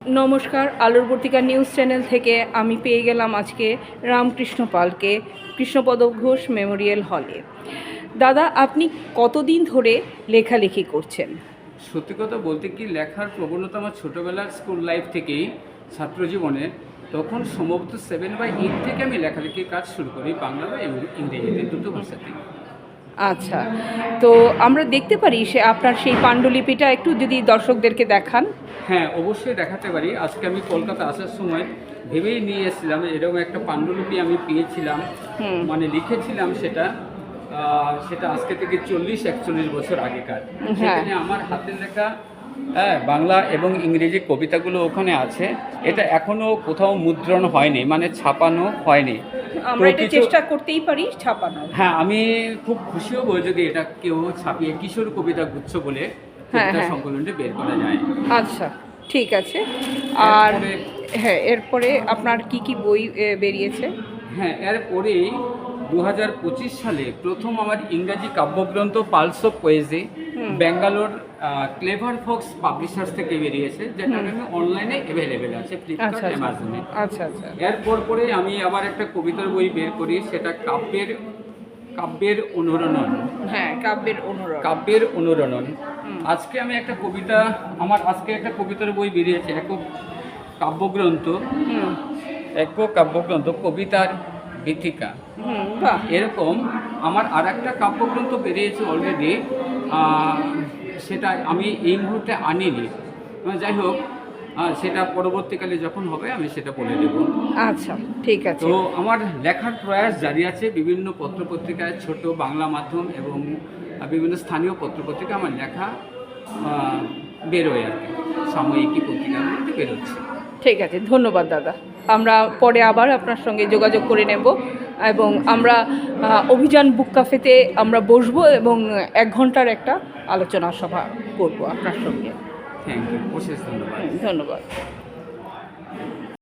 নমস্কার, আলোর পত্রিকা নিউজ চ্যানেল থেকে আমি পেয়ে গেলাম আজকে রামকৃষ্ণ পালকে কৃষ্ণপদ ঘোষ মেমোরিয়াল হলে। দাদা, আপনি কতদিন ধরে লেখালেখি করছেন? সত্যি কথা বলতে কি, লেখার প্রবণতা আমার ছোটোবেলার স্কুল লাইফ থেকেই, ছাত্র জীবনে। তখন সম্ভবত 7 বা 8 থেকে আমি লেখালেখির কাজ শুরু করি, বাংলা বা ইংরেজিতে, দুটো ভাষাতেই। আচ্ছা, তো আমরা দেখতে পারি আপনার সেই পাণ্ডুলিপিটা একটু যদি দর্শকদেরকে দেখান। হ্যাঁ, অবশ্যই দেখাতে পারি। আজকে আমি কলকাতা আসার সময় ভেবেই নিয়ে এসেছিলাম, এরকম একটা পাণ্ডুলিপি আমি পেয়েছিলাম, মানে লিখেছিলাম সেটা আজকে থেকে 40-41 বছর আগেকার। সেখানে আমার হাতের লেখা বাংলা এবং ইংরেজি কবিতাগুলো ওখানে আছে। এটা এখনও কোথাও মুদ্রণ হয়নি, মানে ছাপানো হয়নি। আমরা এটা চেষ্টা করতেই পারি ছাপানো। হ্যাঁ, আমি খুব খুশি হব যদি এটা কেউ ছাপিয়ে কিশোর কবিতা গুচ্ছ বলে কবিতা সংকলনটি বের করা যায়। আচ্ছা, ঠিক আছে। আর হ্যাঁ, এরপরে আপনার কি কি বই বেরিয়েছে? হ্যাঁ, এরপরেই 2025 সালে প্রথম আমার ইংরাজি কাব্যগ্রন্থ pulse of poesy Bangalore clever fox publishers থেকে বেরিয়েছে, যেটা আমি অনলাইনে অ্যাভেলেবেল আছে ফ্লিপকার্ট, অ্যামাজনে। আচ্ছা আচ্ছা। এরপর পরে আমি আবার একটা কবিতার বই বের করি, সেটা কাব্যের অনুরণন। হ্যাঁ, কাব্যের অনুরণন। আজকে আমি একটা কবিতা, আজকে একটা কবিতার বই বেরিয়েছে, একক কাব্যগ্রন্থ কবিতার গীতিকা। এরকম আমার আর একটা কাব্যগ্রন্থ বেরিয়েছে অলরেডি, সেটা আমি এই মুহূর্তে আনিনি। যাই হোক, সেটা পরবর্তীকালে যখন হবে আমি সেটা বলে দেব। আচ্ছা, ঠিক আছে। তো আমার লেখার প্রয়াস জারি আছে, বিভিন্ন পত্রপত্রিকায়, ছোট বাংলা মাধ্যম এবং বিভিন্ন স্থানীয় পত্রপত্রিকা আমার লেখা বেরোয় আর কি, সাময়িকী পত্রিকাগুলোতে বেরোচ্ছে। ঠিক আছে, ধন্যবাদ দাদা। আমরা পরে আবার আপনার সঙ্গে যোগাযোগ করে নেব এবং আমরা অভিযান বুক ক্যাফেতে আমরা বসবো এবং 1 ঘন্টার একটা আলোচনা সভা করব আপনার সঙ্গে। থ্যাংক ইউ, অশেষ ধন্যবাদ। ধন্যবাদ।